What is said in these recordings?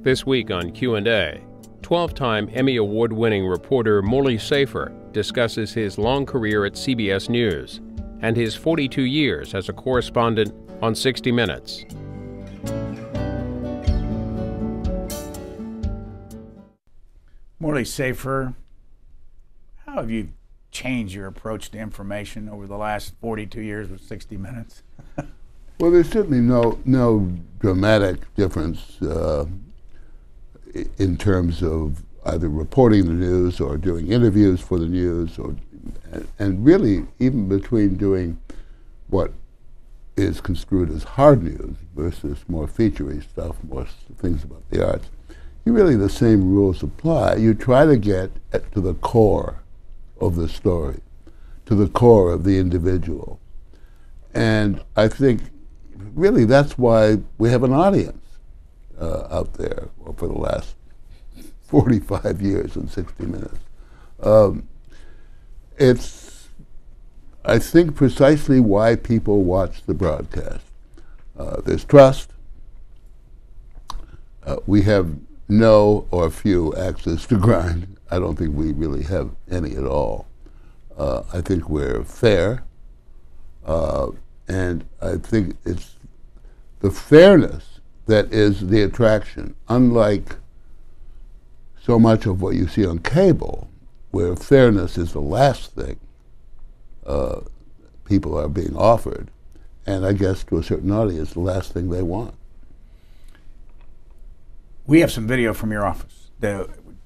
This week on Q&A, 12-time Emmy Award-winning reporter Morley Safer discusses his long career at CBS News and his 42 years as a correspondent on 60 Minutes. Morley Safer, how have you changed your approach to information over the last 42 years with 60 Minutes? Well, there's certainly no dramatic difference in terms of either reporting the news or doing interviews for the news, and really even between doing what is construed as hard news versus more featurey stuff, more things about the arts. Really the same rules apply. You try to get to the core of the story, to the core of the individual. And I think really that's why we have an audience out there for the last 45 years in 60 Minutes. It's, I think, precisely why people watch the broadcast. There's trust. We have no or few axes to grind. I don't think we really have any at all. I think we're fair, and I think it's the fairness that is the attraction, unlike so much of what you see on cable, where fairness is the last thing people are being offered, and I guess to a certain audience, the last thing they want. We have some video from your office.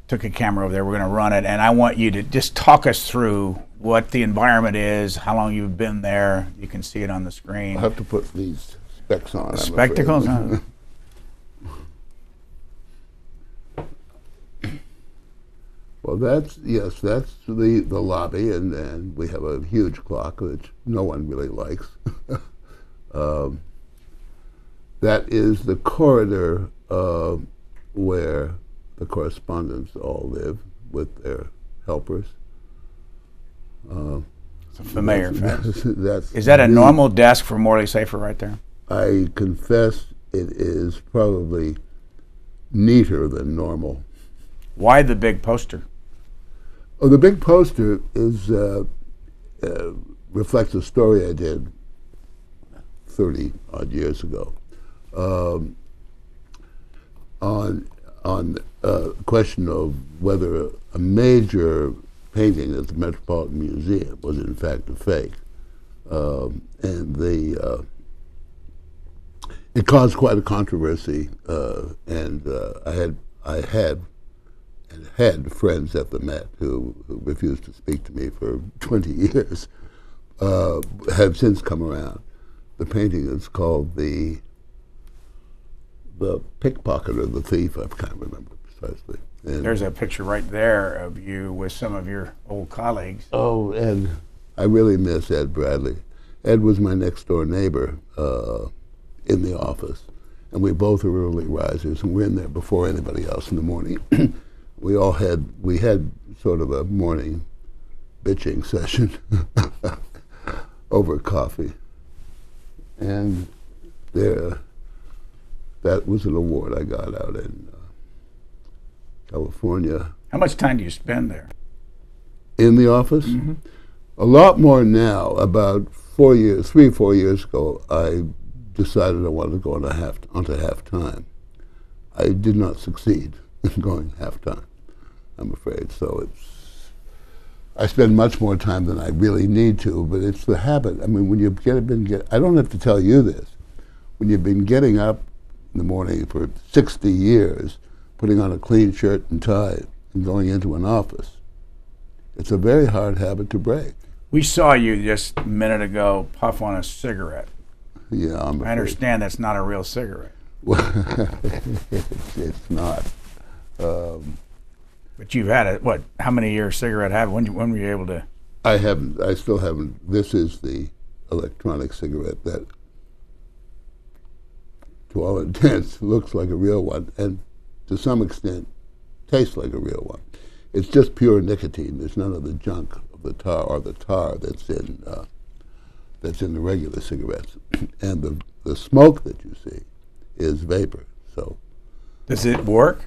Took a camera over there. We're going to run it, and I want you to just talk us through what the environment is, how long you've been there. You can see it on the screen. I have to put these specs on. The spectacles? Well, that's the lobby, and we have a huge clock, which no one really likes. That is the corridor where the correspondents all live with their helpers. It's a familiar face. That's is that a normal desk for Morley Safer right there? I confess it is probably neater than normal. Why the big poster? Oh, the big poster is reflects a story I did 30-odd years ago on a question of whether a major painting at the Metropolitan Museum was in fact a fake, and it caused quite a controversy, and I had friends at the Met who refused to speak to me for 20 years, have since come around. The painting is called the Pickpocket or the Thief. I can't remember precisely. And there's a picture right there of you with some of your old colleagues. Oh, Ed. I really miss Ed Bradley. Ed was my next door neighbor in the office, and we both are early risers, and we're in there before anybody else in the morning. We had sort of a morning bitching session over coffee, and that was an award I got out in California. How much time do you spend there? In the office? Mm-hmm. A lot more now. About 3 or 4 years ago, I decided I wanted to go onto half-time. I did not succeed in going half-time, I'm afraid. So I spend much more time than I really need to, but it's the habit. I mean, when you've I don't have to tell you this, when you've been getting up in the morning for 60 years, putting on a clean shirt and tie and going into an office, it's a very hard habit to break. We saw you just a minute ago puff on a cigarette. Yeah, I understand that's not a real cigarette. Well, it's not. But you've had it, what, how many years cigarette have? When were you able to? I still haven't. This is the electronic cigarette that, to all intents, looks like a real one, and to some extent tastes like a real one. It's just pure nicotine. There's none of the junk of the tar or the tar that's in the regular cigarettes, and the smoke that you see is vapor. So Does it work?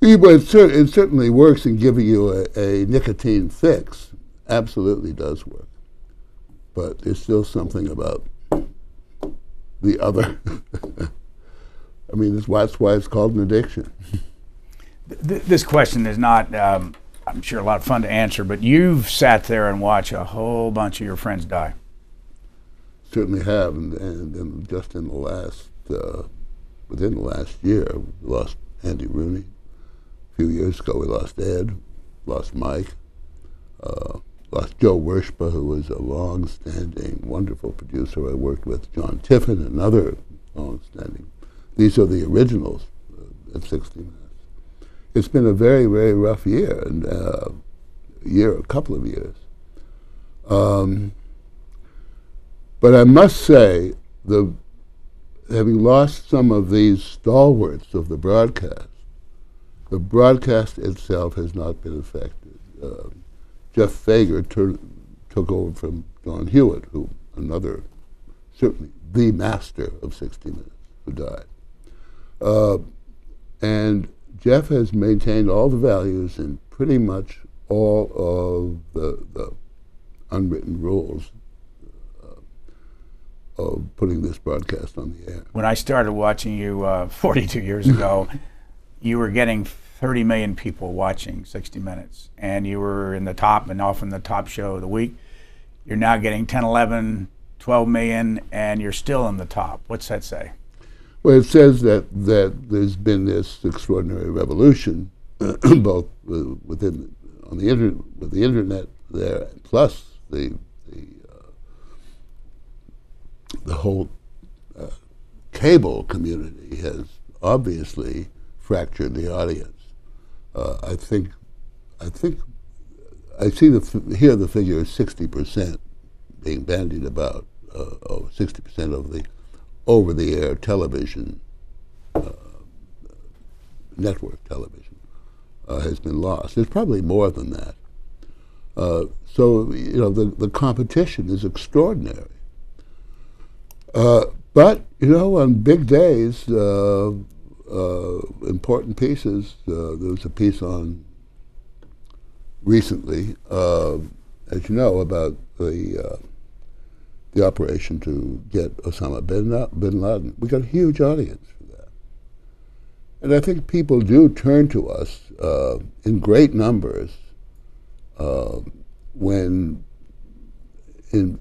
Yeah, but it certainly works in giving you a nicotine fix. Absolutely does work. But there's still something about the other. I mean, that's why it's called an addiction. This question is not, I'm sure, a lot of fun to answer, but you've sat there and watched a whole bunch of your friends die. Certainly have, and just in the last, within the last year, we lost Andy Rooney. A few years ago, we lost Ed, lost Mike, lost Joe Wershba, who was a long-standing, wonderful producer I worked with, John Tiffin, another long-standing. These are the originals at 60 Minutes. It's been a very, very rough year, and a couple of years. But I must say, having lost some of these stalwarts of the broadcast itself has not been affected. Jeff Fager took over from Don Hewitt, who another, certainly the master of 60 Minutes, who died. And Jeff has maintained all the values and pretty much all of the unwritten rules of putting this broadcast on the air. When I started watching you 42 years ago, you were getting 30 million people watching 60 Minutes, and you were in the top and often the top show of the week. You're now getting 10, 11, 12 million, and you're still in the top. What's that say? Well, it says that there's been this extraordinary revolution, both with the internet there, plus the whole cable community has obviously fractured the audience. I hear the figure is 60% being bandied about, 60% of the over-the-air television, network television, has been lost. There's probably more than that. So, you know, the competition is extraordinary. But, you know, on big days, important pieces, there was a piece on recently, as you know, about the operation to get Osama bin Laden. We got a huge audience for that. And I think people do turn to us in great numbers when in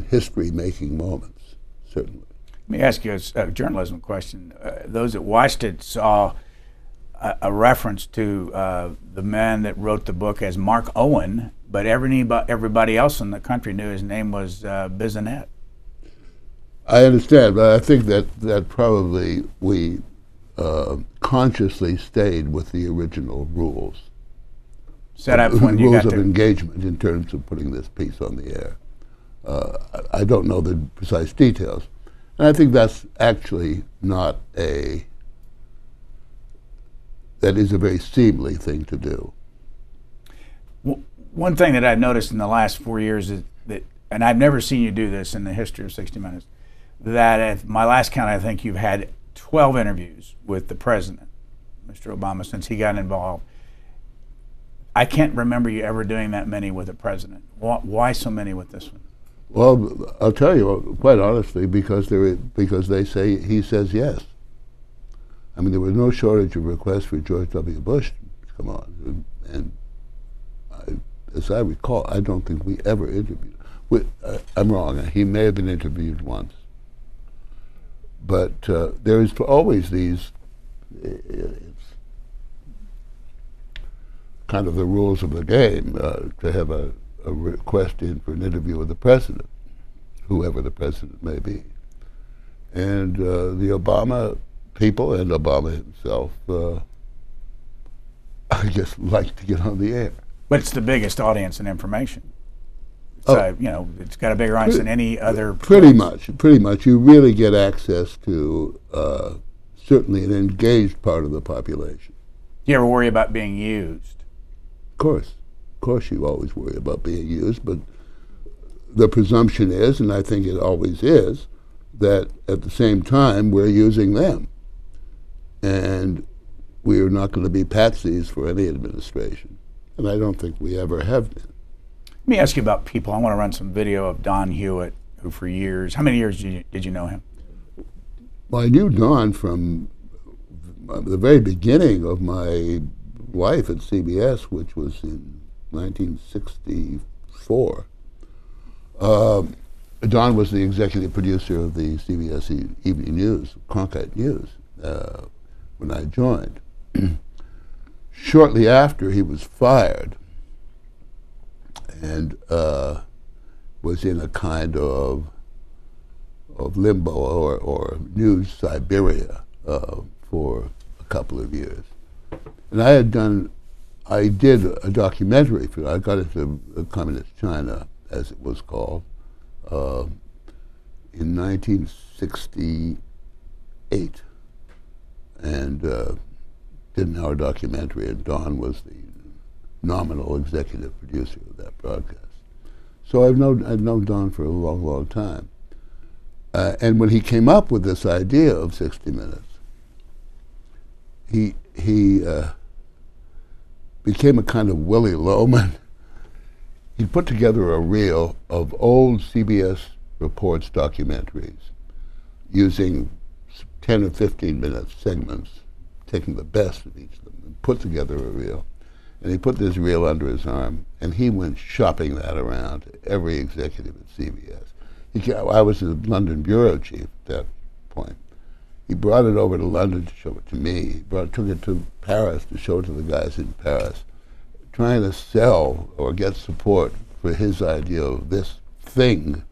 history-making moments, certainly. Let me ask you a journalism question. Those that watched it saw a reference to the man that wrote the book as Mark Owen, but everybody else in the country knew his name was Bissonnette. I understand, but I think that probably we consciously stayed with the original rules. Set up when you got rules of engagement in terms of putting this piece on the air. I don't know the precise details. And I think that's actually not that is a very seemly thing to do. One thing that I've noticed in the last 4 years is that, and I've never seen you do this in the history of 60 Minutes, that at my last count, I think you've had 12 interviews with the president, Mr. Obama, since he got involved. I can't remember you ever doing that many with the president. Why so many with this one? Well, I'll tell you quite honestly, because they say he says yes. I mean, there was no shortage of requests for George W. Bush to come on, and as I recall, I don't think we ever interviewed. I'm wrong. He may have been interviewed once, but there is always these. It's kind of the rules of the game to have a request in for an interview with the president, whoever the president may be. And the Obama people and Obama himself, I guess, like to get on the air. But it's the biggest audience in information. You know, it's got a bigger audience than any other place. Pretty much. You really get access to certainly an engaged part of the population. Do you ever worry about being used? Of course you always worry about being used, but the presumption is, and I think it always is, that at the same time we're using them. And we are not going to be patsies for any administration. And I don't think we ever have been. Let me ask you about people. I want to run some video of Don Hewitt, who for years, how many years did you know him? Well, I knew Don from the very beginning of my life at CBS, which was in 1964. Don was the executive producer of the CBS Evening News, Cronkite News, when I joined. Shortly after, he was fired and was in a kind of limbo or news Siberia for a couple of years. And I did a documentary for it. I got into Communist China, as it was called, in 1968, and did an hour documentary, and Don was the nominal executive producer of that broadcast. So I've known Don for a long, long time. And when he came up with this idea of 60 Minutes, he became a kind of Willy Loman. He put together a reel of old CBS Reports documentaries using 10 or 15 minute segments, taking the best of each of them, and put together a reel. And he put this reel under his arm, and he went shopping that around to every executive at CBS. I was the London bureau chief at that point. He brought it over to London to show it to me. He took it to Paris to show it to the guys in Paris, trying to sell or get support for his idea of this thing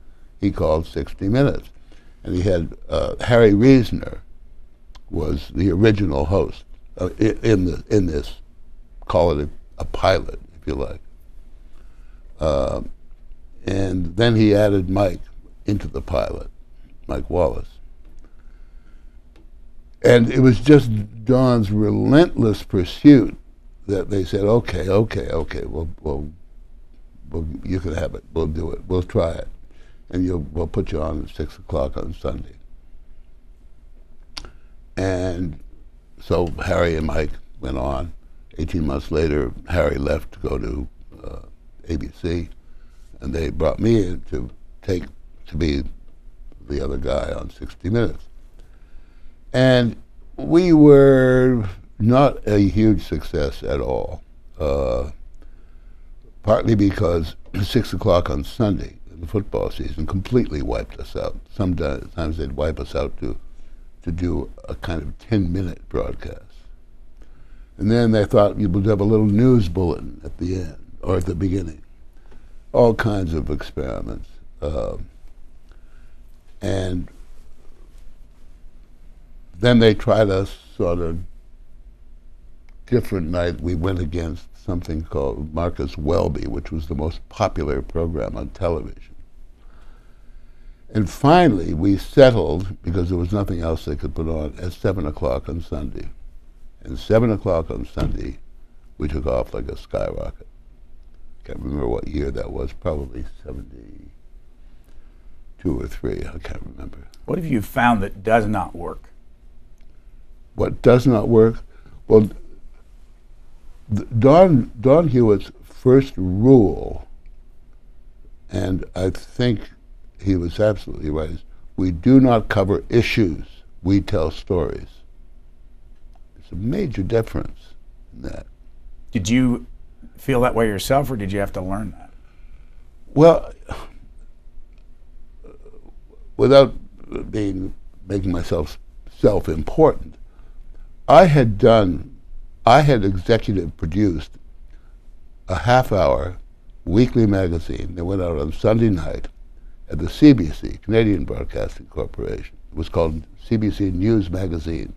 he called 60 Minutes. And he had Harry Reasoner was the original host in this, call it a pilot, if you like. And then he added Mike into the pilot, Mike Wallace. And it was just Don's relentless pursuit that they said, okay, well, you can have it. We'll do it. We'll try it. And we'll put you on at 6 o'clock on Sunday. And so Harry and Mike went on. 18 months later, Harry left to go to ABC, and they brought me in to be the other guy on 60 Minutes. And we were not a huge success at all, partly because 6 o'clock on Sunday, the football season, completely wiped us out. Sometimes they'd wipe us out to do a kind of 10-minute broadcast. And then they thought you would have a little news bulletin at the end, or at the beginning. All kinds of experiments. And then they tried us sort of different night. We went against something called Marcus Welby, which was the most popular program on television. And finally, we settled, because there was nothing else they could put on, at 7 o'clock on Sunday. And 7 o'clock on Sunday, we took off like a skyrocket. Can't remember what year that was, probably 72 or 3, I can't remember. What have you found that does not work? What does not work? Well, Don Hewitt's first rule, and I think he was absolutely right, is we do not cover issues, we tell stories. It's a major difference in that. Did you feel that way yourself, or did you have to learn that? Well, without making myself self-important, I had executive produced a half-hour weekly magazine that went out on Sunday night at the CBC, Canadian Broadcasting Corporation. It was called CBC Newsmagazine.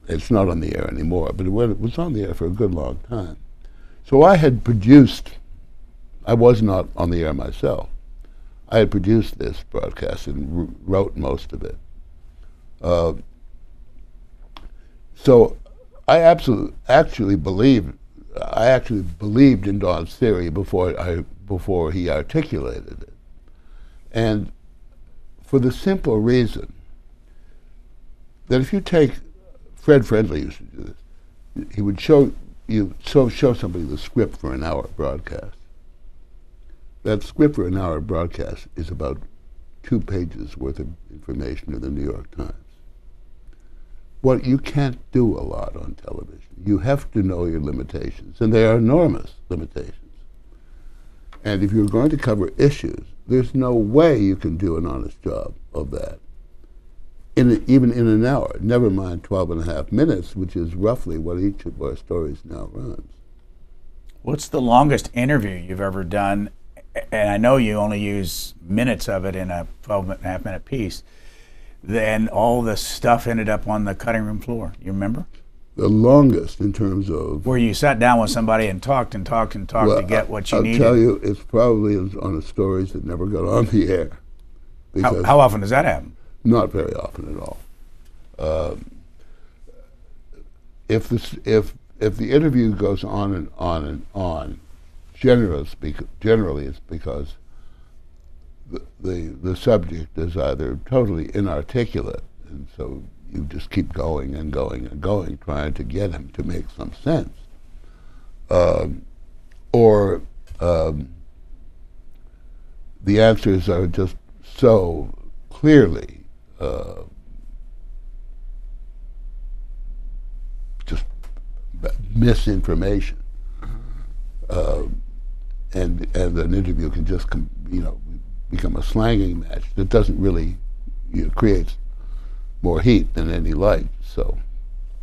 It's not on the air anymore, but it was on the air for a good long time. So I had produced, I was not on the air myself, I had produced this broadcast and wrote most of it. So I actually believed in Don's theory before he articulated it. And for the simple reason that if you take, Fred Friendly used to do this, he would show somebody the script for an hour broadcast. That script for an hour broadcast is about 2 pages worth of information in the New York Times. What you can't do a lot on television. You have to know your limitations, and they are enormous limitations. And if you're going to cover issues, there's no way you can do an honest job of that, even in an hour, never mind 12.5 minutes, which is roughly what each of our stories now runs. What's the longest interview you've ever done? And I know you only use minutes of it in a 12.5 minute piece. Then all the stuff ended up on the cutting room floor. You remember? The longest in terms of... Where you sat down with somebody and talked and talked and talked to get what you needed. I'll tell you, it's probably on the stories that never got on the air. How often does that happen? Not very often at all. If the interview goes on and on and on, generally it's because the subject is either totally inarticulate, and so you just keep going and going and going, trying to get him to make some sense, or the answers are just so clearly just misinformation, and an interview can just become a slanging match that doesn't really creates more heat than any light, so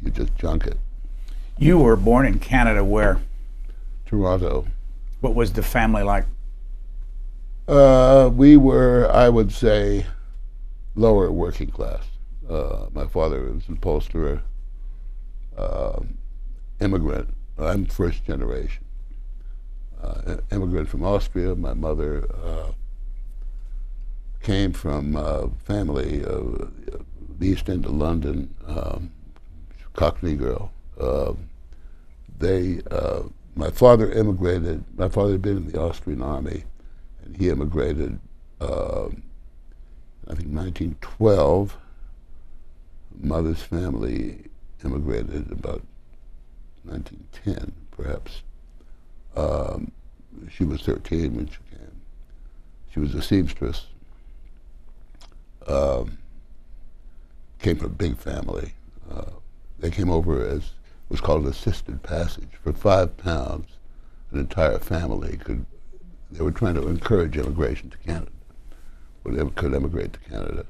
you just junk it. You were born in Canada, where? Toronto. What was the family like? We were, I would say, lower working class. My father was an upholsterer, immigrant. I'm first generation. Immigrant from Austria. My mother came from a family, the East End of London, Cockney girl. My father immigrated. My father had been in the Austrian army, and he immigrated, I think 1912. Mother's family immigrated about 1910, perhaps. She was 13 when she came. She was a seamstress. Came from a big family. They came over as was called assisted passage. For £5, an entire family they were trying to encourage immigration to Canada, could emigrate to Canada.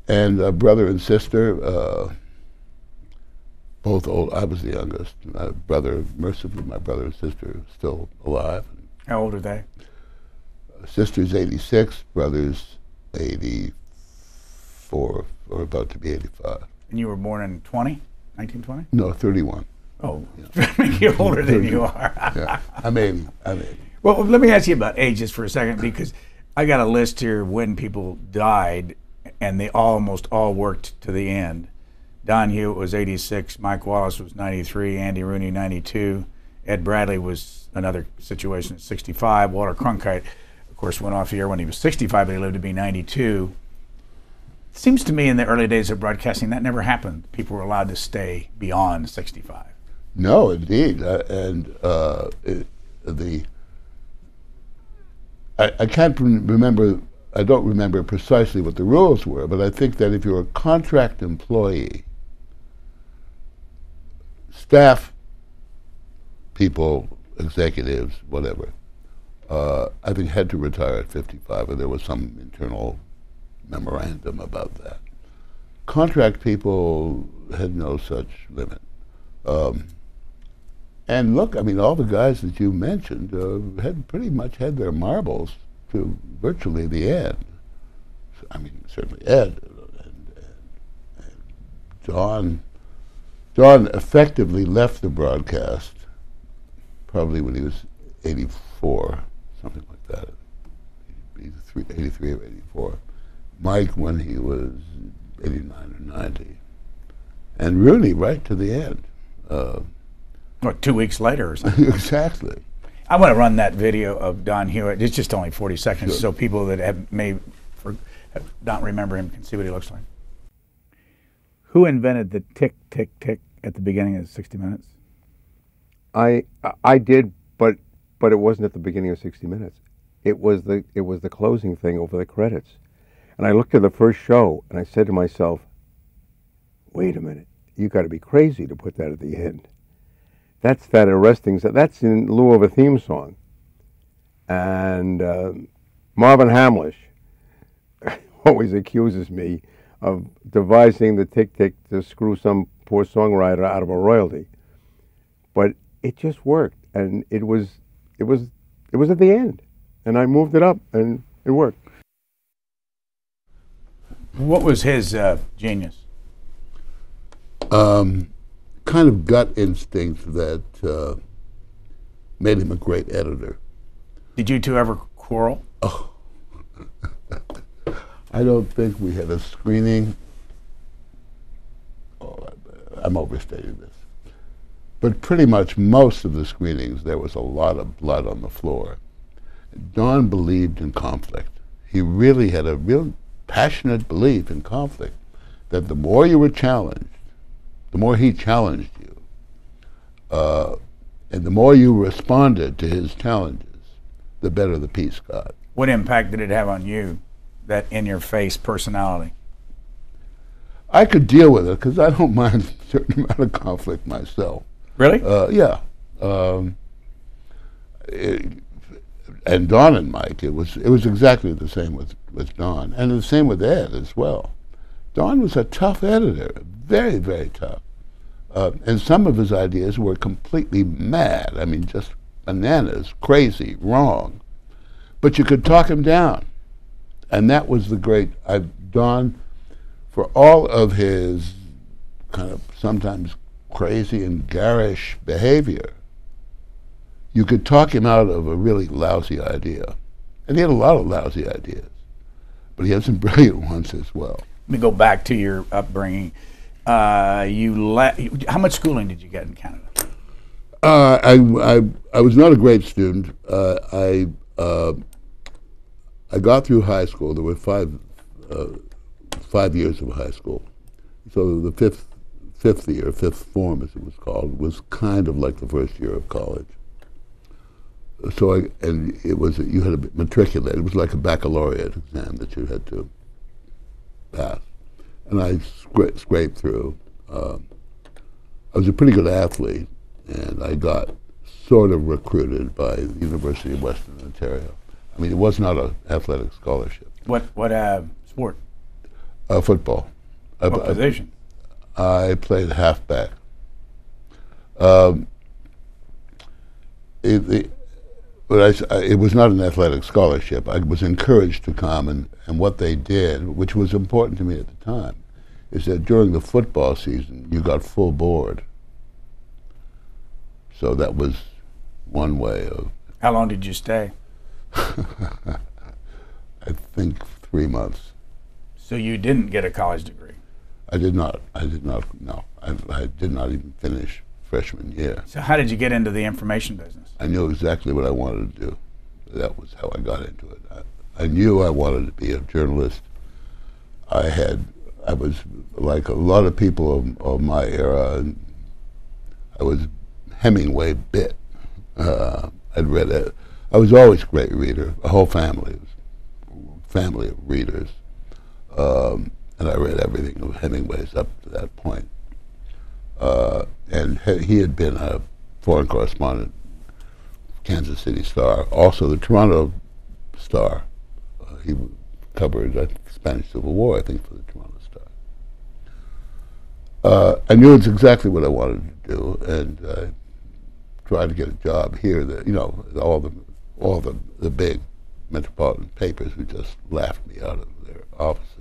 And a brother and sister, both old. I was the youngest. Mercifully, my brother and sister are still alive. How old are they? Sister's 86, brother's 84, or about to be 85. And you were born in 1920? No, 31. Oh, yeah. You're older than you are. Yeah, I'm 80. Well, let me ask you about ages for a second, because I got a list here when people died, and they almost all worked to the end. Don Hewitt was 86, Mike Wallace was 93, Andy Rooney 92, Ed Bradley was another situation at 65, Walter Cronkite, of course, went off the air when he was 65, but he lived to be 92. It seems to me in the early days of broadcasting that never happened. People were allowed to stay beyond 65. No, indeed, I can't remember. I don't remember precisely what the rules were, but I think that if you're a contract employee, staff people, executives, whatever, I think had to retire at 55, or there was some internal memorandum about that. Contract people had no such limit. And look, I mean, all the guys that you mentioned had pretty much had their marbles to virtually the end. I mean, certainly Ed and John. John effectively left the broadcast probably when he was 84, something like that, 83 or 84. Mike when he was 89 or 90. And Rooney right to the end. What, 2 weeks later or something? Exactly. I want to run that video of Don Hewitt. It's just only 40 seconds, Sure. so people that have not remember him can see what he looks like. Who invented the tick, tick, tick at the beginning of 60 Minutes? I did, but it wasn't at the beginning of 60 Minutes. It was the closing thing over the credits. And I looked at the first show and I said to myself, wait a minute, you got to be crazy to put that at the end. That's that arresting. That's in lieu of a theme song. And Marvin Hamlish always accuses me of devising the tick-tick to screw some poor songwriter out of a royalty. But it just worked, and it was at the end. And I moved it up, and it worked. What was his genius? Kind of gut instinct that made him a great editor. Did you two ever quarrel? Oh. I don't think we had a screening. Oh, I'm overstating this. But pretty much most of the screenings, there was a lot of blood on the floor. Don believed in conflict. He really had a real passionate belief in conflict, that the more you were challenged, the more he challenged you, and the more you responded to his challenges, the better the piece got. What impact did it have on you, that in-your-face personality? I could deal with it because I don't mind a certain amount of conflict myself. Really? Yeah. And Don and Mike, it was exactly the same with Don, and the same with Ed as well. Don was a tough editor, very, very tough. And some of his ideas were completely mad. I mean, just bananas, crazy, wrong. But you could talk him down. And that was the great, Don, for all of his kind of sometimes crazy and garish behavior, you could talk him out of a really lousy idea. And he had a lot of lousy ideas. But he had some brilliant ones as well. Let me go back to your upbringing. How much schooling did you get in Canada? I was not a great student. I got through high school. There were 5 years of high school. So the fifth year, fifth form as it was called, was kind of like the first year of college. So you had to matriculate. It was like a baccalaureate exam that you had to pass. And I scraped through. I was a pretty good athlete, and I got sort of recruited by the University of Western Ontario. I mean, it was not an athletic scholarship. What sport? Football. What position? I played halfback. It was not an athletic scholarship. I was encouraged to come, and what they did, which was important to me at the time, is that during the football season, you got full board. So that was one way of... How long did you stay? I think 3 months. So you didn't get a college degree? I did not, no. I did not even finish freshman year. So how did you get into the information business? I knew exactly what I wanted to do. That was how I got into it. I knew I wanted to be a journalist. I was like a lot of people of my era, and I was Hemingway bit. I'd read it. I was always a great reader. A whole family, family of readers, and I read everything of Hemingway's up to that point. And he had been a foreign correspondent, Kansas City Star, also the Toronto Star. He covered the Spanish Civil War, I think, for the Toronto Star. I knew it's exactly what I wanted to do, and I tried to get a job here. That all the big metropolitan papers who just laughed me out of their offices.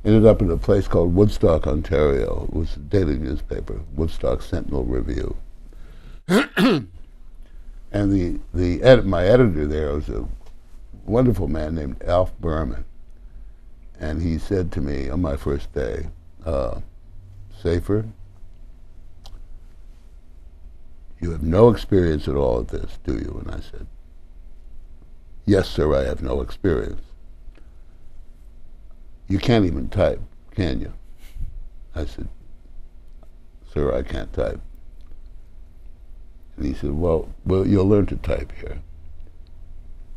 Ended up in a place called Woodstock, Ontario. It was a daily newspaper, Woodstock Sentinel Review. And my editor there was a wonderful man named Alf Berman. And he said to me on my first day, Safer, "You have no experience at all at this, do you?" And I said, "Yes, sir, I have no experience." "You can't even type, can you?" I said, "Sir, I can't type." And he said, well, you'll learn to type here.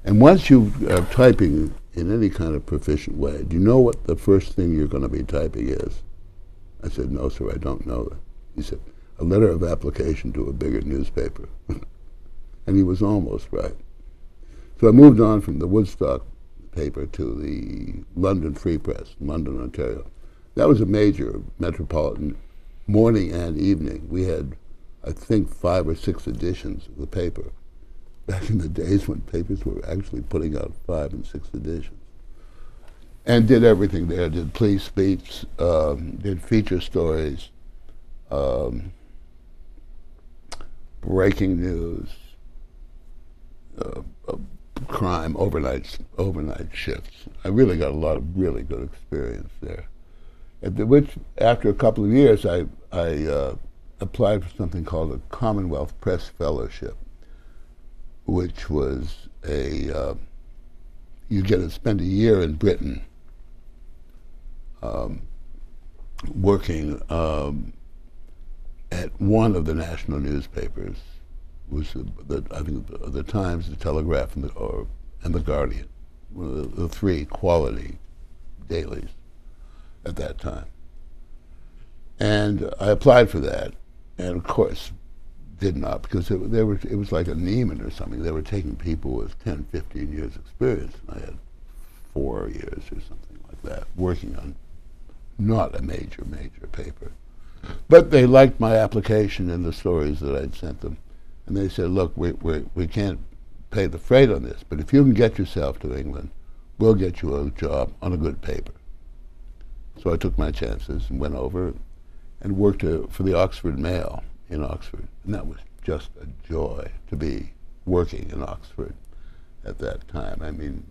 And once you are typing in any kind of proficient way, do you know what the first thing you're going to be typing is? I said, "No, sir, I don't know that." He said, "A letter of application to a bigger newspaper." And he was almost right. So I moved on from the Woodstock paper to the London Free Press, London, Ontario. That was a major metropolitan morning and evening. We had, I think, 5 or 6 editions of the paper. Back in the days when papers were actually putting out 5 and 6 editions. And did everything there, did police beats, did feature stories, breaking news, crime, overnight shifts. I really got a lot of really good experience there. Which, after a couple of years, I applied for something called a Commonwealth Press Fellowship, which was you get to spend a year in Britain working at one of the national newspapers, was I think the Times, the Telegraph, and the Guardian, one of the 3 quality dailies at that time. And I applied for that, and of course did not, because it was like a Neiman or something. They were taking people with 10, 15 years experience, and I had 4 years or something like that, working on not a major paper. But they liked my application and the stories that I'd sent them. And they said, "Look, we can't pay the freight on this, but if you can get yourself to England, we'll get you a job on a good paper." So I took my chances and went over and worked for the Oxford Mail in Oxford. And that was just a joy to be working in Oxford at that time. I mean,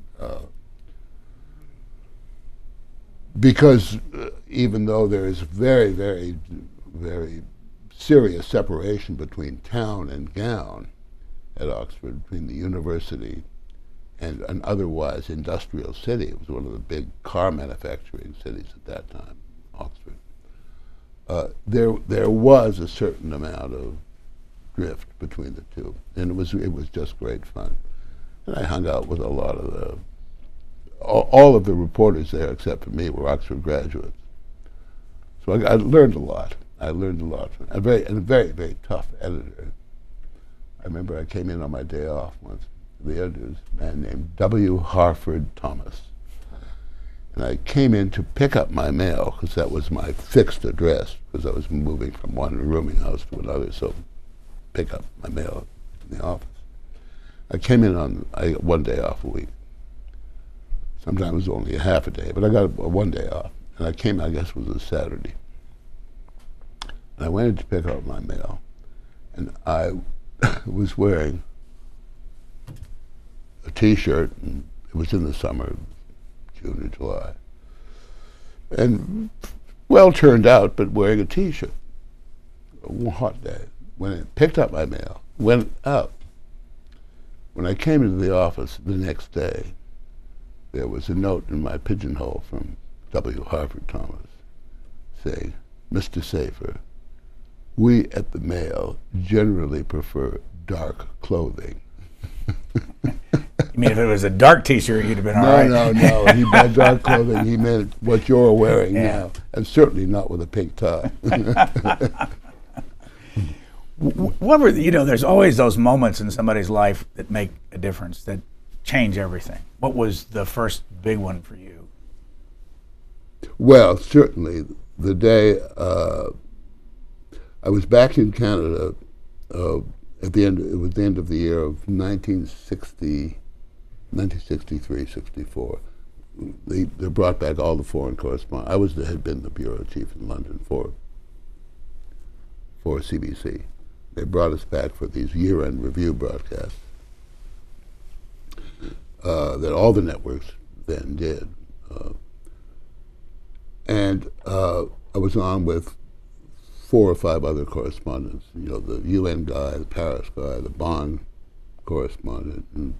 because even though there is very, very, very serious separation between town and gown at Oxford, between the university and an otherwise industrial city. It was one of the big car manufacturing cities at that time, Oxford. There was a certain amount of drift between the two, and it was just great fun. And I hung out with a lot of all of the reporters there, except for me, were Oxford graduates. So I learned a lot. I learned a lot from a very, very tough editor. I remember I came in on my day off once. The editor was a man named W. Harford Thomas. And I came in to pick up my mail, because that was my fixed address, because I was moving from one rooming house to another, so pick up my mail in the office. I came in on one day off a week. Sometimes it was only a half a day, but I got one day off. And I came, I guess it was a Saturday. And I went in to pick up my mail, and I was wearing a T-shirt, and it was in the summer, June or July. And well turned out, but wearing a T-shirt. A hot day. When I picked up my mail, went out. When I came into the office the next day, there was a note in my pigeonhole from W. Harford Thomas saying, "Mr. Safer, we at the Mail generally prefer dark clothing." You mean if it was a dark T-shirt, you'd have been all right? No. He meant dark clothing. He meant what you're wearing now, and certainly not with a pink tie. What were there's always those moments in somebody's life that make a difference, that change everything. What was the first big one for you? Well, certainly the day I was back in Canada at the end. It was the end of the year of 1963, 64. They brought back all the foreign correspondents. Had been the bureau chief in London for CBC. They brought us back for these year-end review broadcasts that all the networks then did. And I was on with 4 or 5 other correspondents. You know, the UN guy, the Paris guy, the Bonn correspondent, and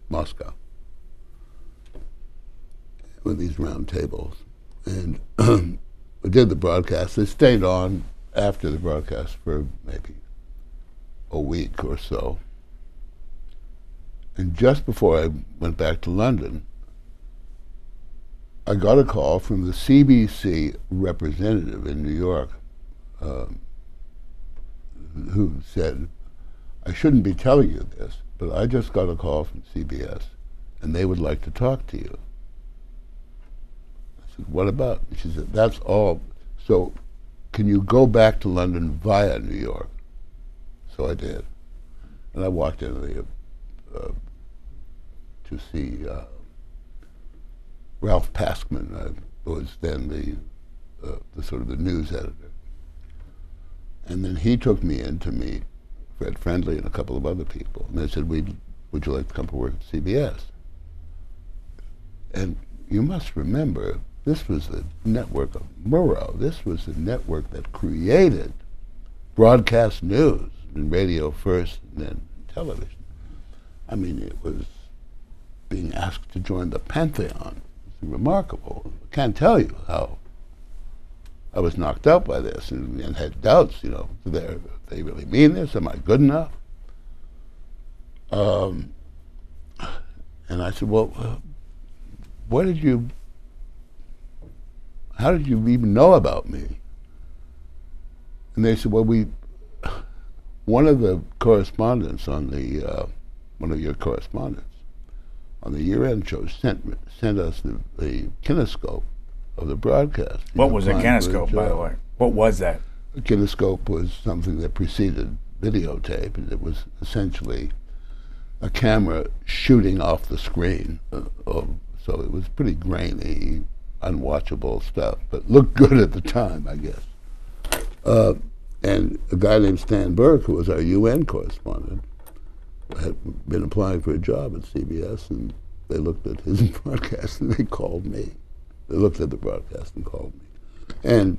Moscow, with these round tables. And we did the broadcast. They stayed on after the broadcast for maybe a week or so. And just before I went back to London, I got a call from the CBC representative in New York, who said, I shouldn't be telling you this, but I just got a call from CBS, and they would like to talk to you. I said, what about? She said, that's all. So can you go back to London via New York? So I did. And I walked into the, to see Ralph Paskman, who was then the sort of the news editor. And then he took me in to meet Fred Friendly and a couple of other people. And they said, would you like to come to work at CBS? And you must remember, this was the network of Murrow. This was the network that created broadcast news, and radio first, and then television. I mean, it was being asked to join the Pantheon. It's remarkable. I can't tell you how I was knocked out by this, and had doubts, you know, do they really mean this? Am I good enough? And I said, well, how did you even know about me? And they said, well, one of the correspondents on the, one of your correspondents on the year-end show sent us the kinescope of the broadcast. What was a kinescope, by the way? What was that? A kinescope was something that preceded videotape, and it was essentially a camera shooting off the screen. So it was pretty grainy, unwatchable stuff, but looked good at the time, I guess. And a guy named Stan Burke, who was our UN correspondent, had been applying for a job at CBS, and they looked at his broadcast and they called me. They looked at the broadcast and called me. And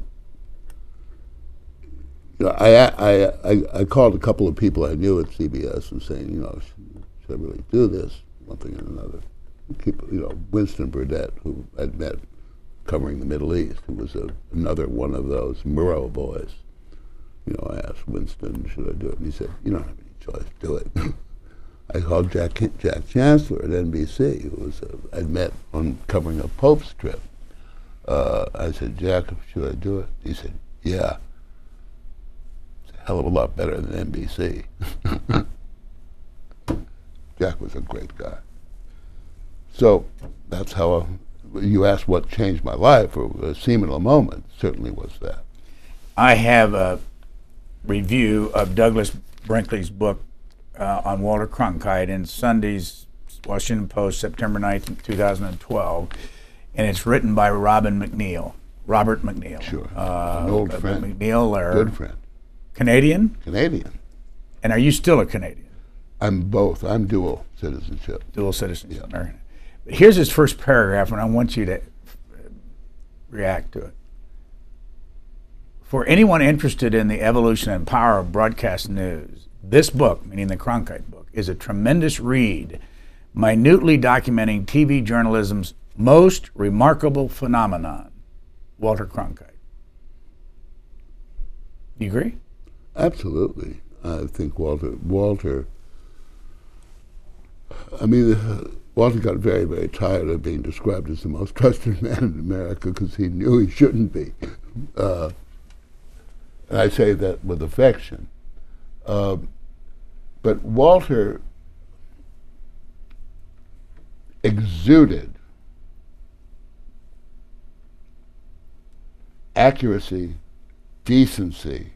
you know, I called a couple of people I knew at CBS and saying, you know, should I really do this? One thing and another. You know, Winston Burdett, who I'd met covering the Middle East, who was another one of those Murrow boys. You know, I asked Winston, should I do it? And he said, you don't have any choice, do it. I called Jack Chancellor at NBC, who was I'd met on covering a Pope's trip. I said, Jack, should I do it? He said, yeah. It's a hell of a lot better than NBC. Jack was a great guy. So that's how you asked what changed my life, or a seminal moment, certainly was that. I have a review of Douglas Brinkley's book on Walter Cronkite in Sunday's Washington Post, September 9th, 2012, and it's written by Robert McNeil. Sure, an old friend. McNeil, good friend. Canadian? Canadian. And are you still a Canadian? I'm both. I'm dual citizenship. Dual citizenship, yeah. American. But here's his first paragraph, and I want you to react to it. For anyone interested in the evolution and power of broadcast news, this book, meaning the Cronkite book, is a tremendous read, minutely documenting TV journalism's most remarkable phenomenon, Walter Cronkite. You agree? Absolutely. I think Walter, I mean, Walter got very, very tired of being described as the most trusted man in America because he knew he shouldn't be. And I say that with affection. But Walter exuded accuracy, decency,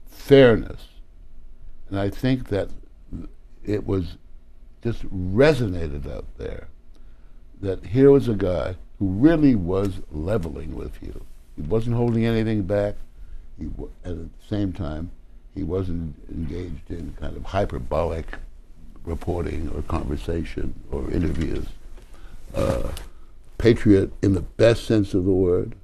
fairness. And I think that it was just resonated out there that here was a guy who really was leveling with you. He wasn't holding anything back. At the same time, he wasn't engaged in kind of hyperbolic reporting or conversation or interviews. Patriot in the best sense of the word.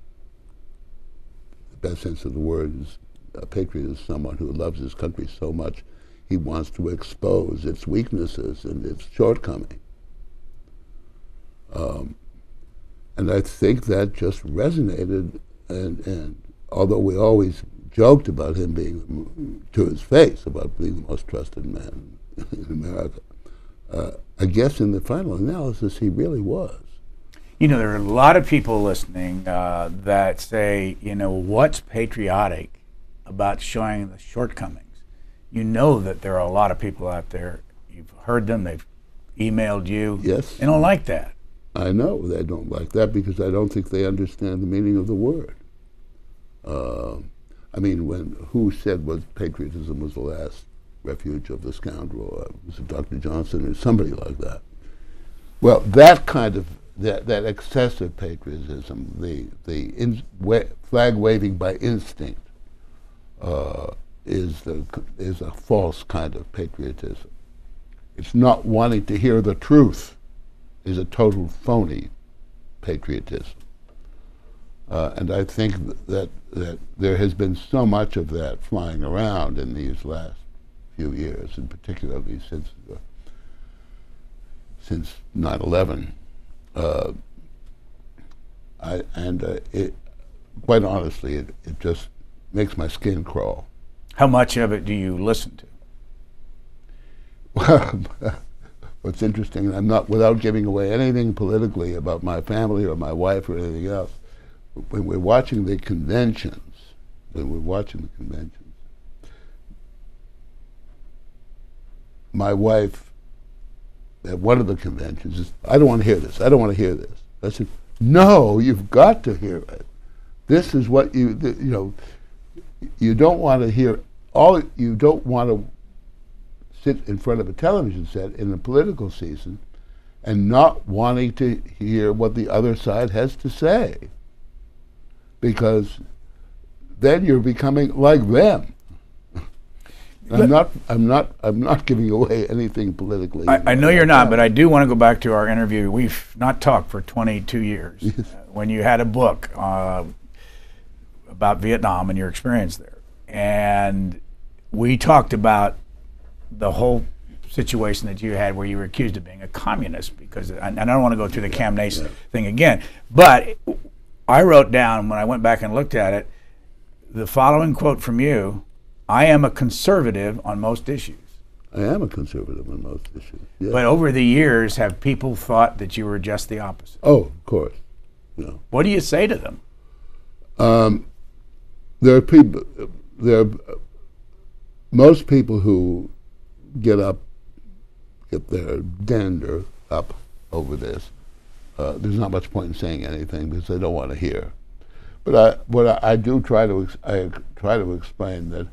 best sense of the word, is a patriot is someone who loves his country so much he wants to expose its weaknesses and its shortcomings. And I think that just resonated, and although we always joked about him being, to his face, about being the most trusted man in America, I guess in the final analysis he really was. You know, there are a lot of people listening that say, you know, what's patriotic about showing the shortcomings? You know that there are a lot of people out there, you've heard them, they've emailed you. Yes. They don't like that. I know they don't like that because I don't think they understand the meaning of the word. I mean, who said patriotism was the last refuge of the scoundrel? Was it Dr. Johnson or somebody like that? Well, that kind of, that excessive patriotism, the flag waving by instinct, is a false kind of patriotism. It's not wanting to hear the truth. Is a total phony patriotism. And I think that there has been so much of that flying around in these last few years, and particularly since 9/11. Quite honestly, it just makes my skin crawl. How much of it do you listen to? Well, what's interesting, I'm not, without giving away anything politically about my family or my wife or anything else, when we're watching the conventions, my wife, at one of the conventions, is, I don't want to hear this, I don't want to hear this. I said, no, you've got to hear it. This is what you know, you don't want to hear, you don't want to sit in front of a television set in a political season and not wanting to hear what the other side has to say, because then you're becoming like them. I'm not giving away anything politically. I know you're not, but I do want to go back to our interview. We've not talked for 22 years. Yes. When you had a book about Vietnam and your experience there, and we talked about the whole situation that you had where you were accused of being a communist, because, and I don't want to go through the Cam Nace thing again, but I wrote down, when I went back and looked at it, the following quote from you: I am a conservative on most issues. I am a conservative on most issues, yes. But over the years, have people thought that you were just the opposite? Oh, of course. No. What do you say to them? There are people, most people who get their dander up over this. There's not much point in saying anything because they don't want to hear. But I try to explain that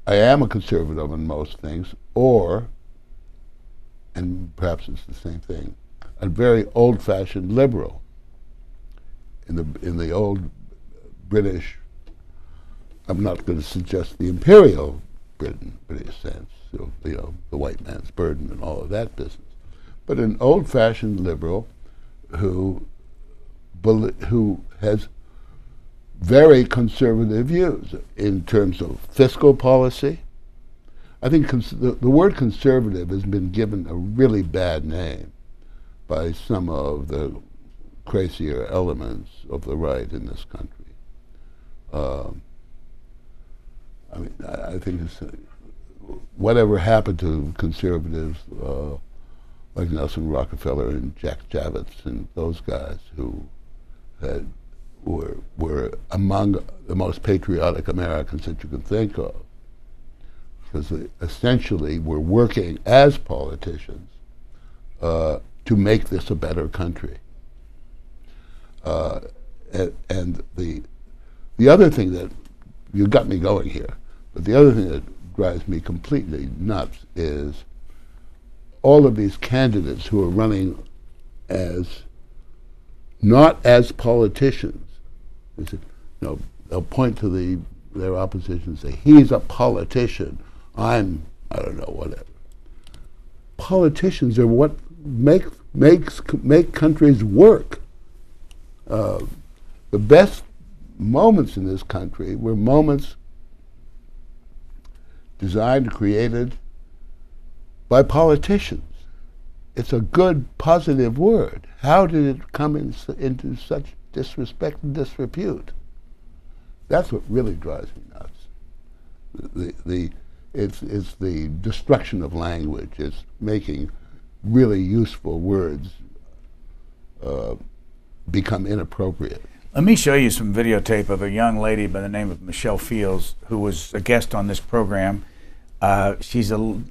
I am a conservative on most things, and perhaps it's the same thing, a very old-fashioned liberal. In the old British, I'm not going to suggest the imperial British sense, the white man's burden and all of that business, but an old-fashioned liberal who has very conservative views in terms of fiscal policy. I think the word conservative has been given a really bad name by some of the crazier elements of the right in this country. I mean, I think whatever happened to conservatives like Nelson Rockefeller and Jack Javits and those guys who were among the most patriotic Americans that you can think of, because they essentially were working as politicians to make this a better country. And the other thing that, you got me going here, but the other thing that drives me completely nuts is all of these candidates who are running not as politicians. They'll point to their opposition and say, he's a politician, I don't know, whatever. Politicians are what make countries work. The best moments in this country were moments designed and created by politicians. It's a good, positive word. How did it come into such disrespect and disrepute? That's what really drives me nuts. It's the destruction of language. It's making really useful words become inappropriate. Let me show you some videotape of a young lady by the name of Michelle Fields, who was a guest on this program. She's a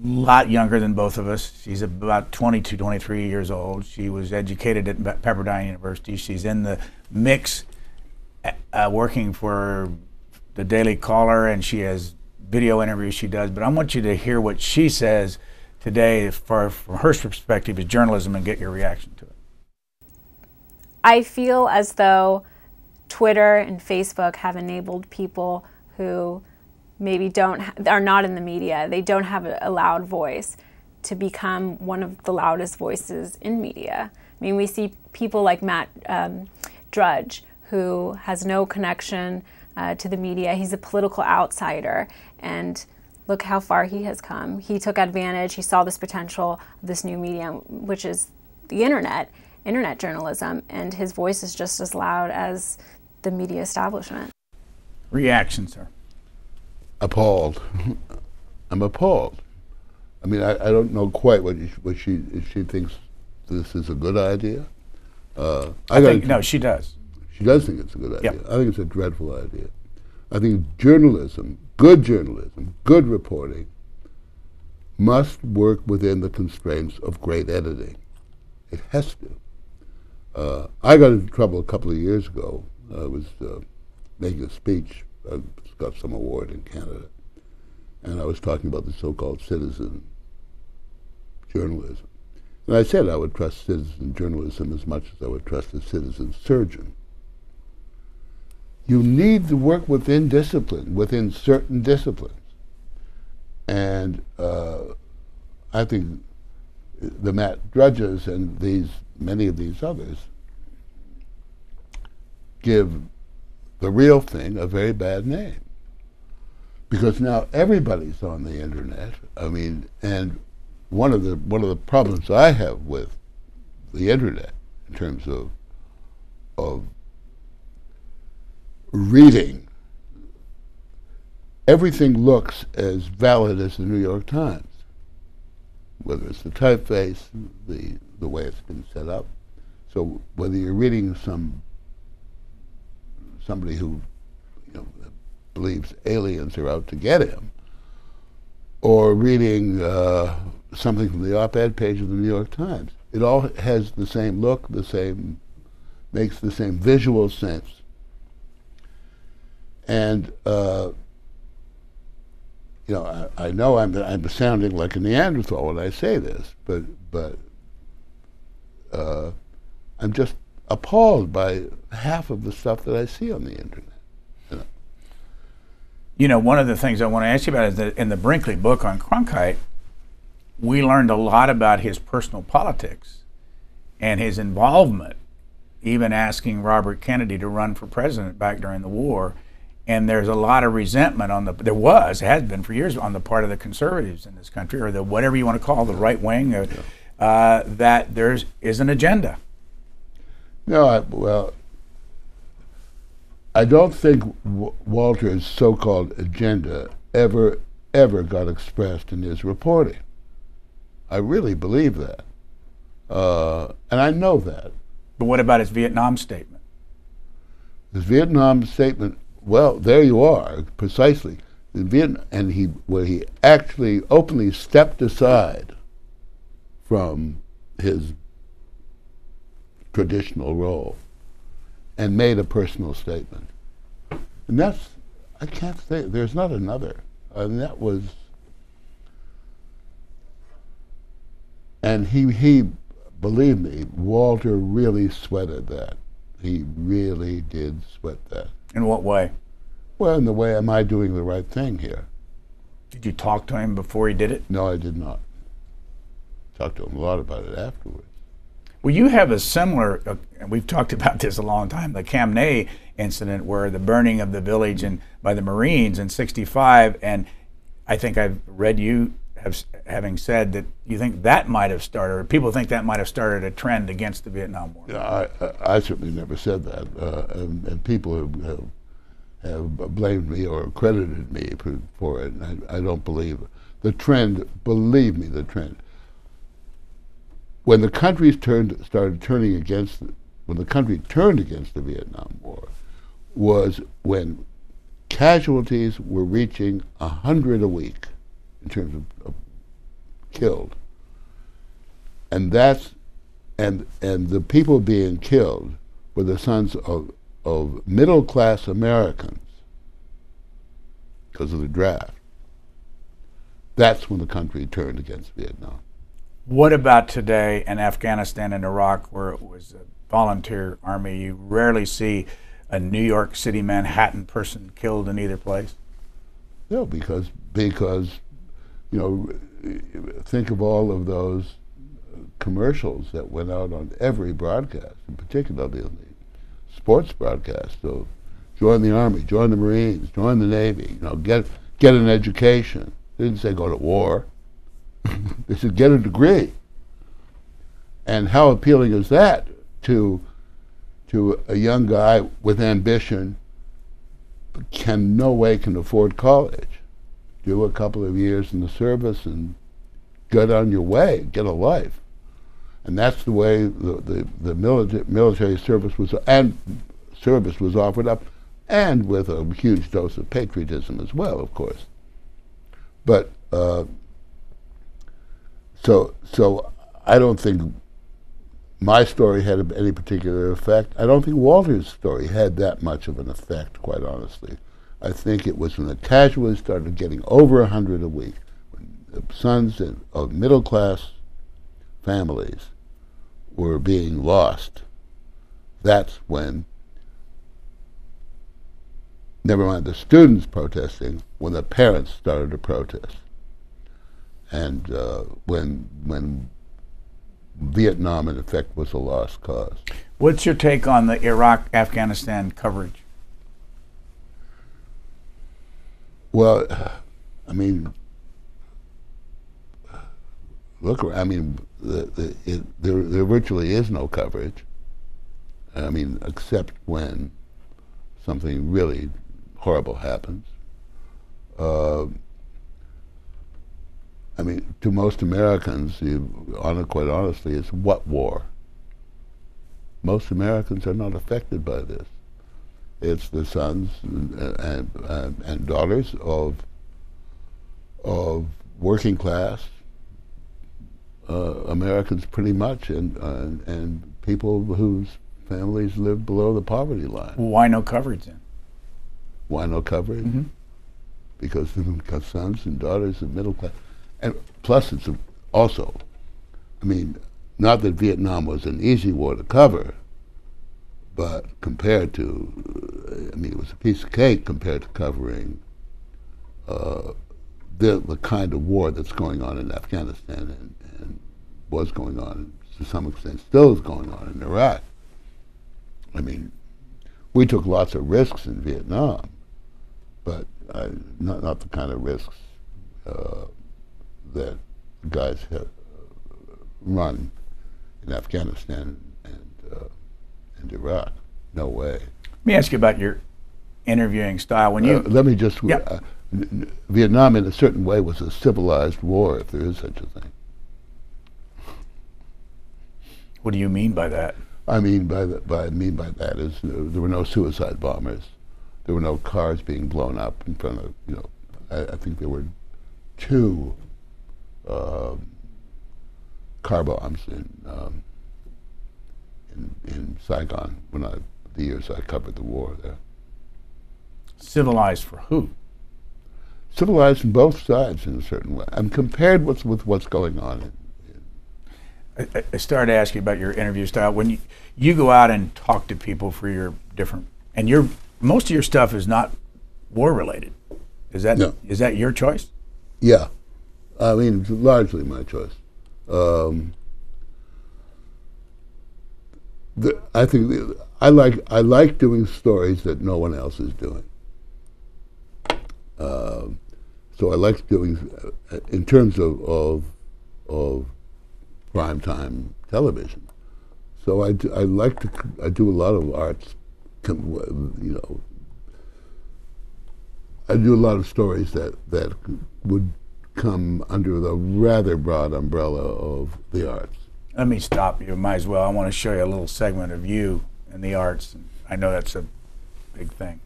lot younger than both of us. She's about 22, 23 years old. She was educated at Pepperdine University. She's in the mix working for the Daily Caller, and she has video interviews she does. But I want you to hear what she says today from her perspective as journalism and get your reaction to it. I feel as though Twitter and Facebook have enabled people who maybe are not in the media, they don't have a loud voice, to become one of the loudest voices in media. I mean, we see people like Matt Drudge, who has no connection to the media. He's a political outsider, and look how far he has come. He took advantage, he saw this potential of this new medium, which is the internet journalism, and his voice is just as loud as the media establishment. Reaction, sir? Appalled. I'm appalled. I mean, I don't know quite what she thinks this is a good idea. I think, no, she does. She does think it's a good idea. Yep. I think it's a dreadful idea. I think journalism, good reporting, must work within the constraints of great editing. It has to. I got into trouble a couple of years ago. I was making a speech. I got some award in Canada, and I was talking about the so-called citizen journalism. And I said I would trust citizen journalism as much as I would trust a citizen surgeon. You need to work within discipline, within certain disciplines. And I think the Matt Drudges and many of these others give the real thing a very bad name. Because now everybody's on the internet. I mean, and one of the problems I have with the internet in terms of reading, everything looks as valid as the New York Times, whether it's the typeface, the way it's been set up. So whether you're reading somebody who believes aliens are out to get him, or reading something from the op-ed page of the New York Times, it all has the same look, makes the same visual sense. And I know I'm sounding like a Neanderthal when I say this, but I'm just appalled by half of the stuff that I see on the internet. You know, one of the things I want to ask you about is that in the Brinkley book on Cronkite, we learned a lot about his personal politics and his involvement, even asking Robert Kennedy to run for president back during the war. And there's a lot of resentment has been for years, on the part of the conservatives in this country, or the whatever you want to call the right wing, that there is an agenda. No, I don't think Walter's so-called agenda ever got expressed in his reporting. I really believe that. And I know that. But what about his Vietnam statement? His Vietnam statement, well, there you are, precisely. Where he actually openly stepped aside from his traditional role and made a personal statement. And I can't say, there's not another. And that was, and he, believe me, Walter really sweated that. He really did sweat that. In what way? Well, in the way, am I doing the right thing here? Did you talk to him before he did it? No, I did not. Talked to him a lot about it afterwards. Well, you have a similar, and we've talked about this a long time, the Camnay incident where the burning of the village by the Marines in '65, and I think I've read you having said that you think that might have started, or people think that might have started a trend against the Vietnam War. Yeah, I certainly never said that, and people have blamed me or credited me for it, and I don't believe it. The trend, believe me, the trend. When the country turned against the Vietnam War was when casualties were reaching 100 a week in terms of killed, and the people being killed were the sons of middle-class Americans because of the draft. That's when the country turned against Vietnam. What about today in Afghanistan and Iraq, where it was a volunteer army? You rarely see a New York City, Manhattan person killed in either place. No, because you know, think of all of those commercials that went out on every broadcast, in particular the sports broadcast. So, join the Army, join the Marines, join the Navy. You know, get an education. They didn't say go to war. They said get a degree. And how appealing is that to a young guy with ambition, but no way can afford college? Do a couple of years in the service and get on your way, get a life. And that's the way the military service was offered up, and with a huge dose of patriotism as well, of course. But so I don't think my story had any particular effect. I don't think Walter's story had that much of an effect, quite honestly. I think it was when the casualties started getting over 100 a week, when the sons of middle-class families were being lost. That's when, never mind the students protesting, when the parents started to protest. And when Vietnam, in effect, was a lost cause. What's your take on the Iraq-Afghanistan coverage? Well, I mean, look, I mean, there virtually is no coverage. I mean, except when something really horrible happens. I mean, to most Americans, quite honestly, it's what war? Most Americans are not affected by this. It's the sons and daughters of working class Americans, pretty much, and people whose families live below the poverty line. Why no coverage then? Why no coverage? Mm-hmm. Because sons and daughters of middle class. And plus, it's also, I mean, not that Vietnam was an easy war to cover, but compared to, I mean, it was a piece of cake compared to covering the kind of war that's going on in Afghanistan and was going on, to some extent, still is going on in Iraq. I mean, we took lots of risks in Vietnam, but not the kind of risks that guys have run in Afghanistan and Iraq. No way. Let me ask you about your interviewing style. When you let me just. Vietnam, in a certain way, was a civilized war, if there is such a thing. What do you mean by that? I mean by that is there were no suicide bombers. There were no cars being blown up in front of, you know. I think there were 2 car bombs in Saigon the years I covered the war there. Civilized for who? Civilized on both sides in a certain way. I'm compared with what's going on. I started to ask you about your interview style. When you go out and talk to people for your different, and most of your stuff is not war related. Is that your choice? Yeah, I mean, it's largely my choice. I think I like doing stories that no one else is doing. So I like doing, in terms of primetime television. So I do a lot of arts, you know. I do a lot of stories that would come under the rather broad umbrella of the arts. Let me stop you. Might as well. I want to show you a little segment of you and the arts. I know that's a big thing.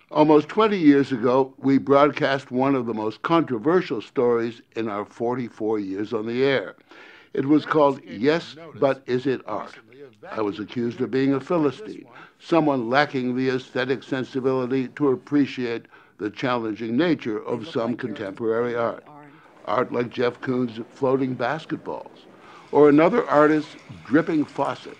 Almost 20 years ago, we broadcast one of the most controversial stories in our 44 years on the air. It was called Yes, But Is It Art? I was accused of being a Philistine, someone lacking the aesthetic sensibility to appreciate the challenging nature of some contemporary art. Art like Jeff Koons' floating basketballs, or another artist's dripping faucet.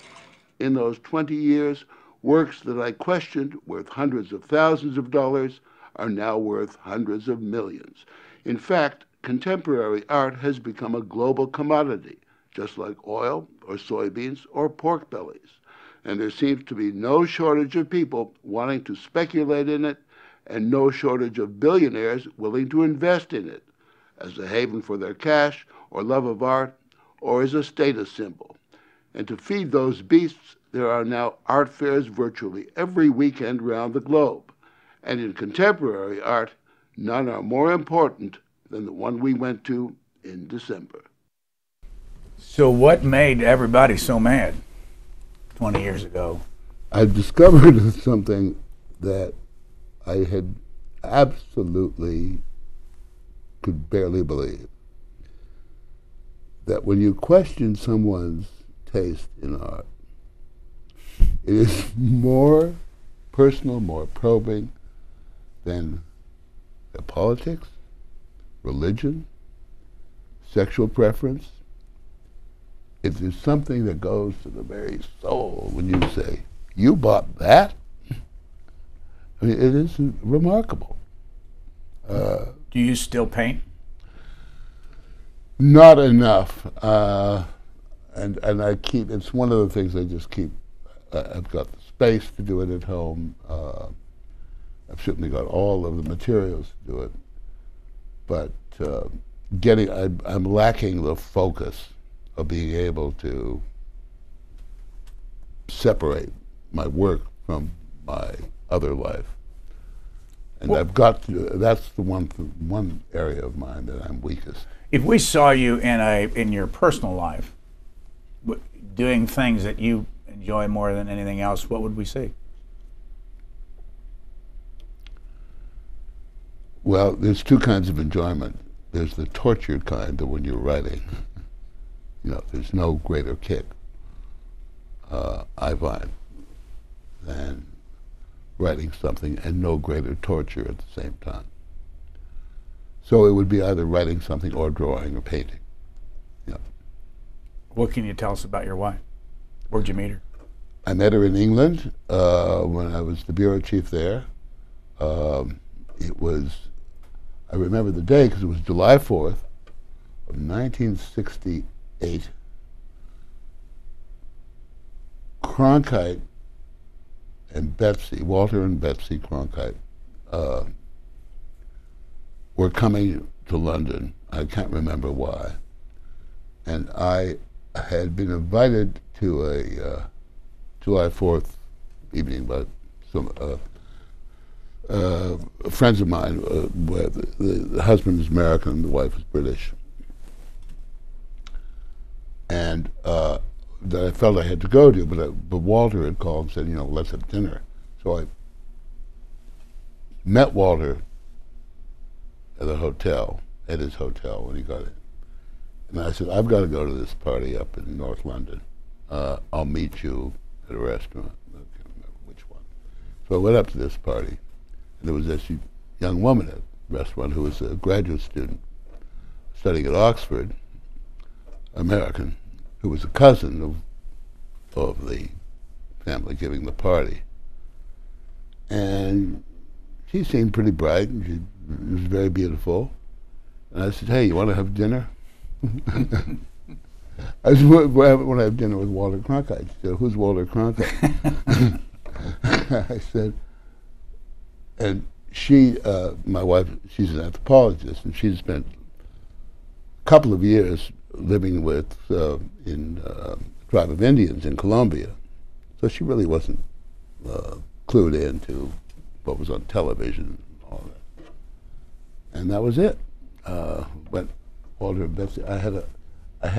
In those 20 years, works that I questioned, worth hundreds of thousands of dollars, are now worth hundreds of millions. In fact, contemporary art has become a global commodity, just like oil or soybeans or pork bellies. And there seems to be no shortage of people wanting to speculate in it, and no shortage of billionaires willing to invest in it as a haven for their cash or love of art, or as a status symbol. And to feed those beasts, there are now art fairs virtually every weekend around the globe. And in contemporary art, none are more important than the one we went to in December. So what made everybody so mad 20 years ago? I discovered something that I had absolutely could barely believe. That when you question someone's taste in art, it is more personal, more probing than their politics, religion, sexual preference. It is something that goes to the very soul when you say, "You bought that?" I mean, it is remarkable. Do you still paint? Not enough. And I keep, it's one of the things I just keep, I've got the space to do it at home. I've certainly got all of the materials to do it. But I'm lacking the focus of being able to separate my work from my other life. And well, that's the one area of mine that I'm weakest. If we saw you in your personal life doing things that you enjoy more than anything else, what would we see? Well, there's two kinds of enjoyment. There's the tortured kind of when you're writing. You know, there's no greater kick, I find, than writing something, and no greater torture at the same time. So it would be either writing something or drawing or painting. Yeah. What can you tell us about your wife? Where'd you meet her? I met her in England when I was the bureau chief there. It was, I remember the day because it was July 4th of 1968. Cronkite and Betsy, Walter and Betsy Cronkite, were coming to London. I can't remember why. And I had been invited to a July 4th evening by some friends of mine, where the husband is American, the wife is British. And that I felt I had to go to, but Walter had called and said, you know, let's have dinner. So I met Walter at the hotel, at his hotel when he got in. And I said, I've got to go to this party up in North London. I'll meet you at a restaurant. I can't remember which one. So I went up to this party, and there was this young woman at the restaurant who was a graduate student studying at Oxford, American, who was a cousin of the family giving the party. And she seemed pretty bright, and she was very beautiful. And I said, hey, you want to have dinner? I said, when I have dinner with Walter Cronkite, she said, "Who's Walter Cronkite?" I said, and she, my wife, she's an anthropologist, and she's spent a couple of years living with in a tribe of Indians in Colombia, so she really wasn't clued into what was on television and all that. And that was it. When Walter and Betsy, I had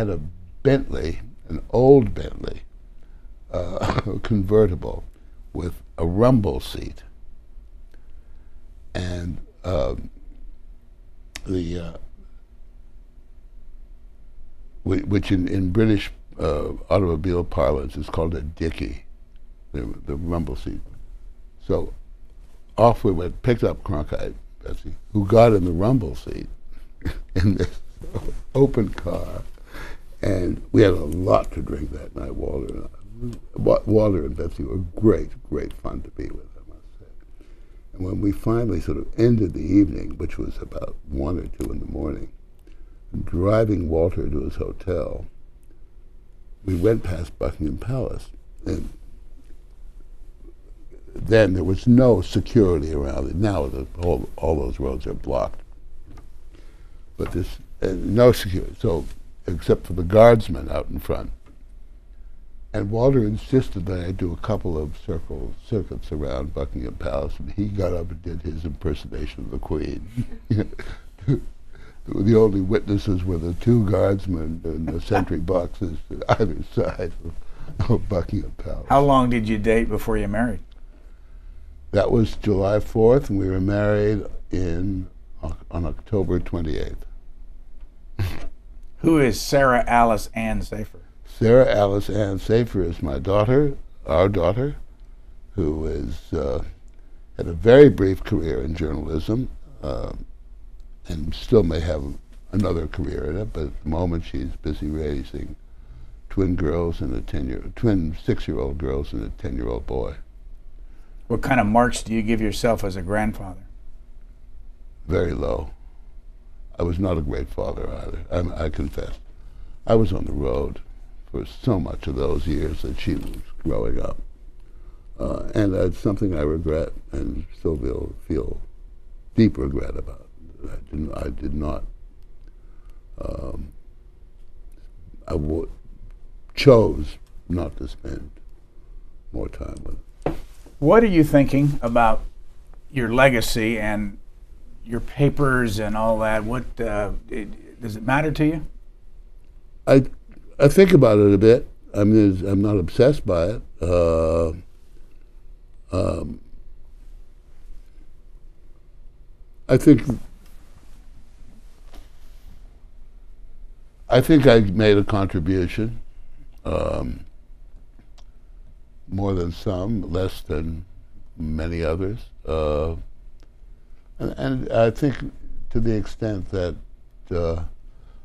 a Bentley, an old Bentley, convertible with a rumble seat, and which in British automobile parlance is called a dicky, the rumble seat. So off we went, picked up Cronkite, Betsy, who got in the rumble seat in this open car, and we had a lot to drink that night. Walter and Betsy were great fun to be with, I must say. And when we finally sort of ended the evening, which was about 1 or 2 in the morning, driving Walter to his hotel, we went past Buckingham Palace, and then there was no security around it. Now all those roads are blocked, but this no security. So except for the guardsmen out in front. And Walter insisted that I do a couple of circuits around Buckingham Palace, and he got up and did his impersonation of the Queen. The only witnesses were the 2 guardsmen in the sentry boxes at either side of Buckingham Palace. How long did you date before you married? That was July 4th, and we were married on October 28th. Who is Sarah Alice Ann Safer? Sarah Alice Ann Safer is my daughter, our daughter, who had a very brief career in journalism, and still may have another career in it, but at the moment she's busy raising twin 6-year-old girls and a 10-year-old boy. What kind of marks do you give yourself as a grandfather? Very low. I was not a great father either, I confess. I was on the road for so much of those years that she was growing up. And it's something I regret and still feel deep regret about. I did not, chose not to spend more time with her. What are you thinking about your legacy and your papers and all that? What does it matter to you? I think about it a bit. I mean, I'm not obsessed by it. I think I made a contribution, more than some, less than many others. And I think to the extent that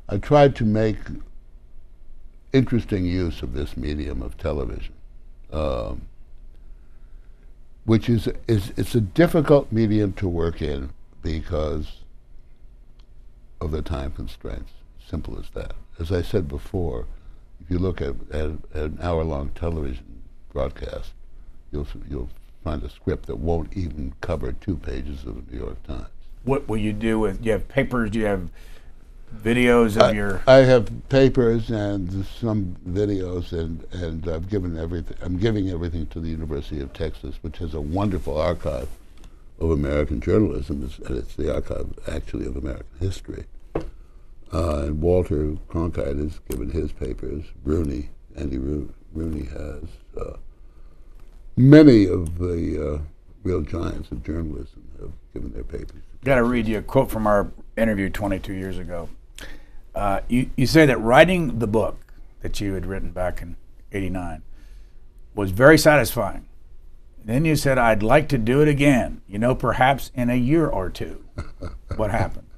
I tried to make interesting use of this medium of television, which it's a difficult medium to work in because of the time constraints. Simple as that. As I said before, if you look at an hour-long television broadcast, you'll find a script that won't even cover 2 pages of the New York Times. What will you do with? Do you have papers? Do you have videos of your? I have papers and some videos, and I've given everything. I'm giving everything to the University of Texas, which has a wonderful archive of American journalism, and it's the archive actually of American history. And Walter Cronkite has given his papers. Andy Rooney has. Many of the real giants of journalism have given their papers. I've got to read you a quote from our interview 22 years ago. You say that writing the book that you had written back in '89 was very satisfying. Then you said, "I'd like to do it again, perhaps in a year or 2. What happened?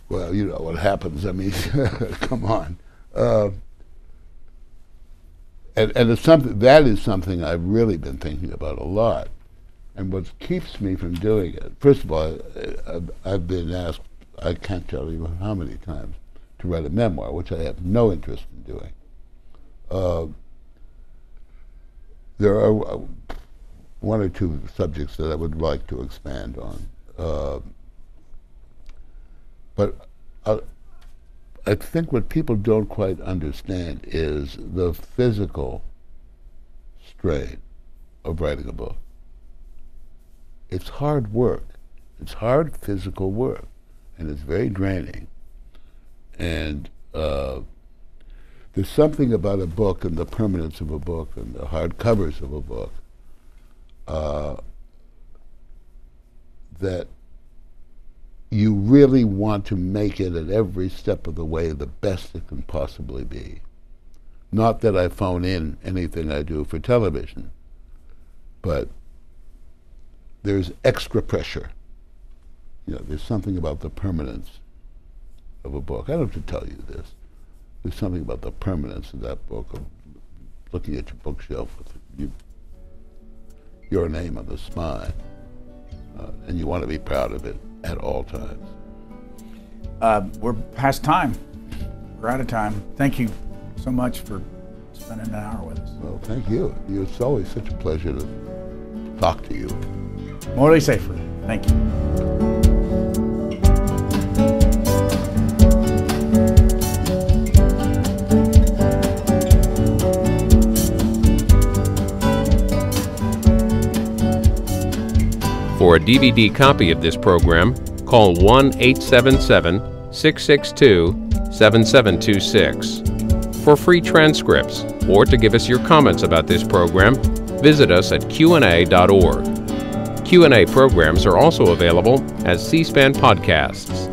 Well, you know what happens. I mean, come on. And it's that is something I've really been thinking about a lot. And what keeps me from doing it, first of all, I've been asked I can't tell you how many times, to write a memoir, which I have no interest in doing. There are one or two subjects that I would like to expand on. But I think what people don't quite understand is the physical strain of writing a book. It's hard work. It's hard physical work, and it's very draining. And there's something about a book and the permanence of a book and the hard covers of a book that you really want to make it at every step of the way the best it can possibly be. Not that I phone in anything I do for television, but there's extra pressure. You know, there's something about the permanence of a book. I don't have to tell you this. There's something about the permanence of that book, of looking at your bookshelf with your name on the spine, and you want to be proud of it at all times. We're past time. We're out of time. Thank you so much for spending an hour with us. Well, thank you. It's always such a pleasure to talk to you. Morley Safer, thank you. For a DVD copy of this program, call 1-877-662-7726. For free transcripts or to give us your comments about this program, visit us at qna.org. Q&A programs are also available as C-SPAN podcasts.